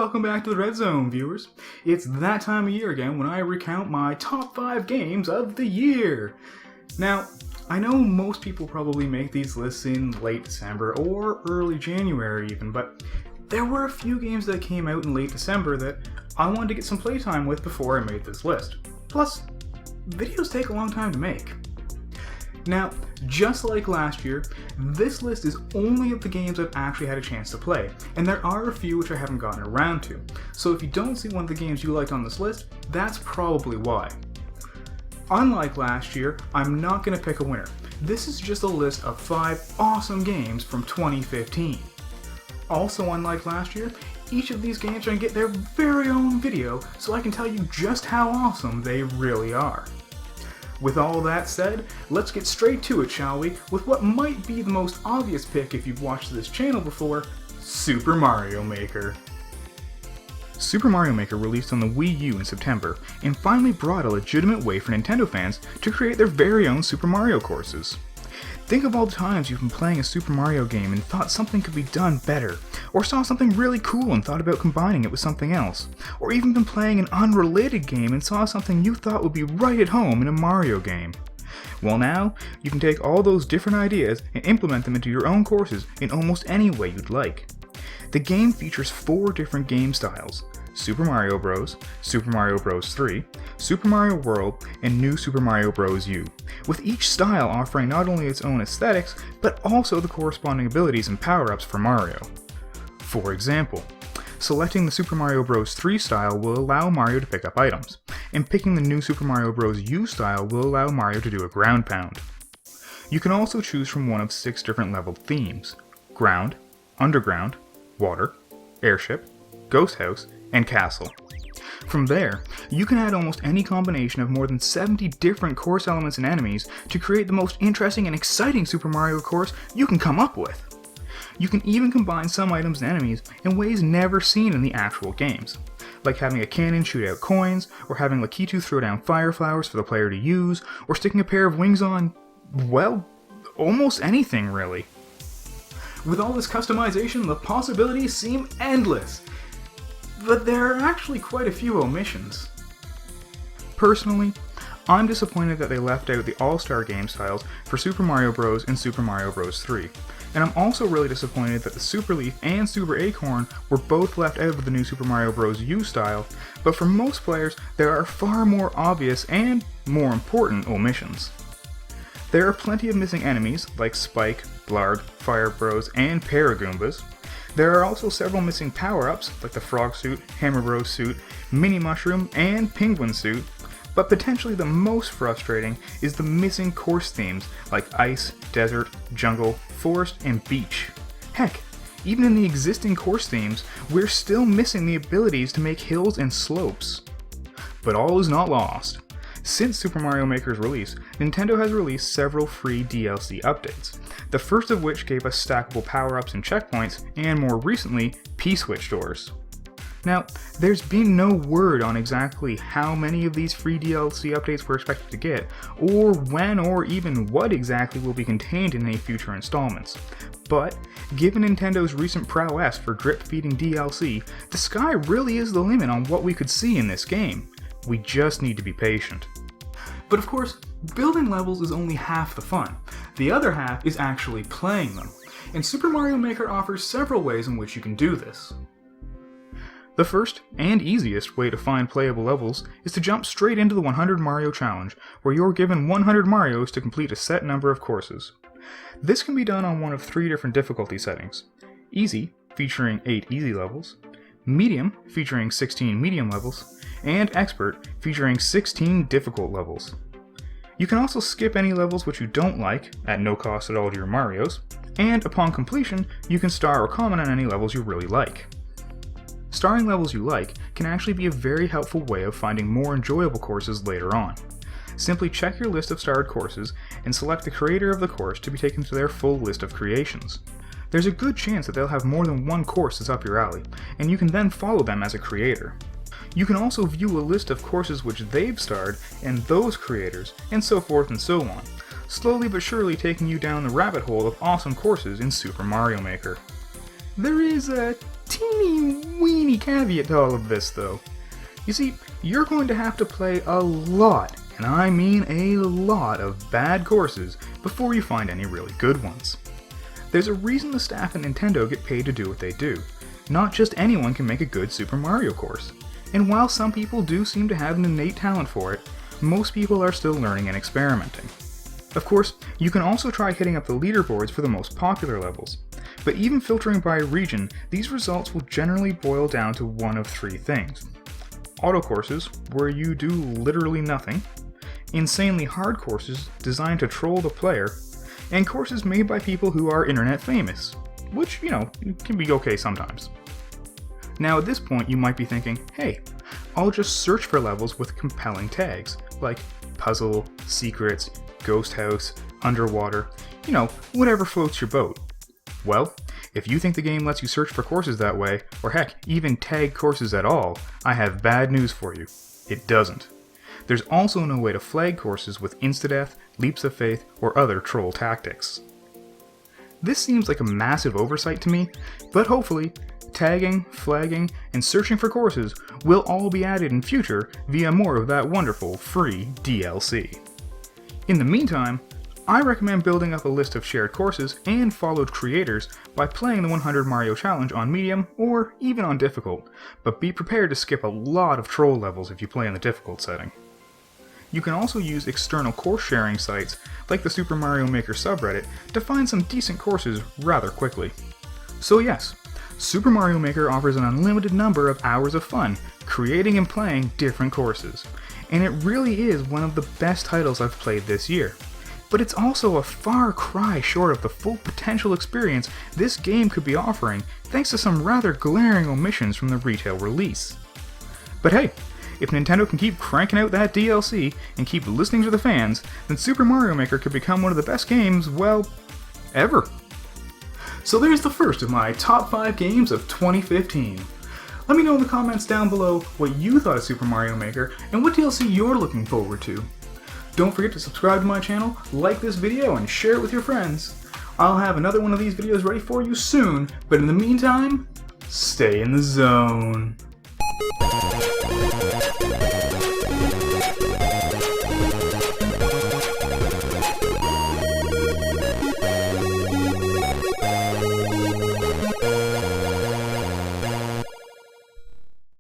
welcome back to the Red Zone, viewers. It's that time of year again when I recount my top 5 games of the year. Now, I know most people probably make these lists in late December or early January even, but there were a few games that came out in late December that I wanted to get some playtime with before I made this list. Plus, videos take a long time to make. Now, just like last year, this list is only of the games I've actually had a chance to play, and there are a few which I haven't gotten around to. So if you don't see one of the games you liked on this list, that's probably why. Unlike last year, I'm not going to pick a winner. This is just a list of 5 awesome games from 2015. Also, unlike last year, each of these games are going to get their very own video, so I can tell you just how awesome they really are. With all that said, let's get straight to it, shall we, with what might be the most obvious pick if you've watched this channel before, Super Mario Maker. Super Mario Maker released on the Wii U in September, and finally brought a legitimate way for Nintendo fans to create their very own Super Mario courses. Think of all the times you've been playing a Super Mario game and thought something could be done better, or saw something really cool and thought about combining it with something else, or even been playing an unrelated game and saw something you thought would be right at home in a Mario game. Well, now, you can take all those different ideas and implement them into your own courses in almost any way you'd like. The game features 4 different game styles: Super Mario Bros., Super Mario Bros. 3, Super Mario World, and New Super Mario Bros. U, with each style offering not only its own aesthetics, but also the corresponding abilities and power-ups for Mario. For example, selecting the Super Mario Bros. 3 style will allow Mario to pick up items, and picking the New Super Mario Bros. U style will allow Mario to do a ground pound. You can also choose from one of 6 different leveled themes: ground, underground, water, airship, ghost house, and castle. From there, you can add almost any combination of more than 70 different course elements and enemies to create the most interesting and exciting Super Mario course you can come up with. You can even combine some items and enemies in ways never seen in the actual games, like having a cannon shoot out coins, or having Lakitu throw down fire flowers for the player to use, or sticking a pair of wings on, well, almost anything really. With all this customization, the possibilities seem endless. But there are actually quite a few omissions. Personally, I'm disappointed that they left out the All-Star game styles for Super Mario Bros. And Super Mario Bros. 3. And I'm also really disappointed that the Super Leaf and Super Acorn were both left out of the new Super Mario Bros. U style, but for most players, there are far more obvious and more important omissions. There are plenty of missing enemies, like Spike, Blarg, Fire Bros, and Paragoombas. There are also several missing power-ups, like the Frog Suit, Hammer Bros Suit, Mini Mushroom, and Penguin Suit, but potentially the most frustrating is the missing course themes, like Ice, Desert, Jungle, Forest, and Beach. Heck, even in the existing course themes, we're still missing the abilities to make hills and slopes. But all is not lost. Since Super Mario Maker's release, Nintendo has released several free DLC updates, the first of which gave us stackable power-ups and checkpoints, and more recently, P-switch doors. Now, there's been no word on exactly how many of these free DLC updates we're expected to get, or when or even what exactly will be contained in any future installments. But, given Nintendo's recent prowess for drip-feeding DLC, the sky really is the limit on what we could see in this game. We just need to be patient. But of course, building levels is only half the fun. The other half is actually playing them, and Super Mario Maker offers several ways in which you can do this. The first, and easiest, way to find playable levels is to jump straight into the 100 Mario Challenge, where you're given 100 Marios to complete a set number of courses. This can be done on one of 3 different difficulty settings: Easy, featuring 8 easy levels, Medium, featuring 16 medium levels, and Expert, featuring 16 difficult levels. You can also skip any levels which you don't like, at no cost at all to your Marios, and upon completion, you can star or comment on any levels you really like. Starring levels you like can actually be a very helpful way of finding more enjoyable courses later on. Simply check your list of starred courses and select the creator of the course to be taken to their full list of creations. There's a good chance that they'll have more than one course that's up your alley, and you can then follow them as a creator. You can also view a list of courses which they've starred and those creators, and so forth and so on, slowly but surely taking you down the rabbit hole of awesome courses in Super Mario Maker. There is a teeny weeny caveat to all of this though. You see, you're going to have to play a lot, and I mean a lot, of bad courses before you find any really good ones. There's a reason the staff at Nintendo get paid to do what they do. Not just anyone can make a good Super Mario course. And while some people do seem to have an innate talent for it, most people are still learning and experimenting. Of course, you can also try hitting up the leaderboards for the most popular levels. But even filtering by region, these results will generally boil down to one of three things. Auto courses, where you do literally nothing, insanely hard courses designed to troll the player, and courses made by people who are internet famous, which, can be okay sometimes. Now at this point you might be thinking, hey, I'll just search for levels with compelling tags, like puzzle, secrets, ghost house, underwater, whatever floats your boat. Well, if you think the game lets you search for courses that way, or heck, even tag courses at all, I have bad news for you. It doesn't. There's also no way to flag courses with insta-death, leaps of faith, or other troll tactics. This seems like a massive oversight to me, but hopefully, tagging, flagging, and searching for courses will all be added in future via more of that wonderful free DLC. In the meantime, I recommend building up a list of shared courses and followed creators by playing the 100 Mario Challenge on medium or even on difficult, but be prepared to skip a lot of troll levels if you play in the difficult setting. You can also use external course sharing sites like the Super Mario Maker subreddit to find some decent courses rather quickly. So yes, Super Mario Maker offers an unlimited number of hours of fun creating and playing different courses, and it really is one of the best titles I've played this year. But it's also a far cry short of the full potential experience this game could be offering thanks to some rather glaring omissions from the retail release. But hey, if Nintendo can keep cranking out that DLC and keep listening to the fans, then Super Mario Maker could become one of the best games, well, ever. So there's the first of my top 5 games of 2015. Let me know in the comments down below what you thought of Super Mario Maker and what DLC you're looking forward to. Don't forget to subscribe to my channel, like this video, and share it with your friends. I'll have another one of these videos ready for you soon, but in the meantime, stay in the zone.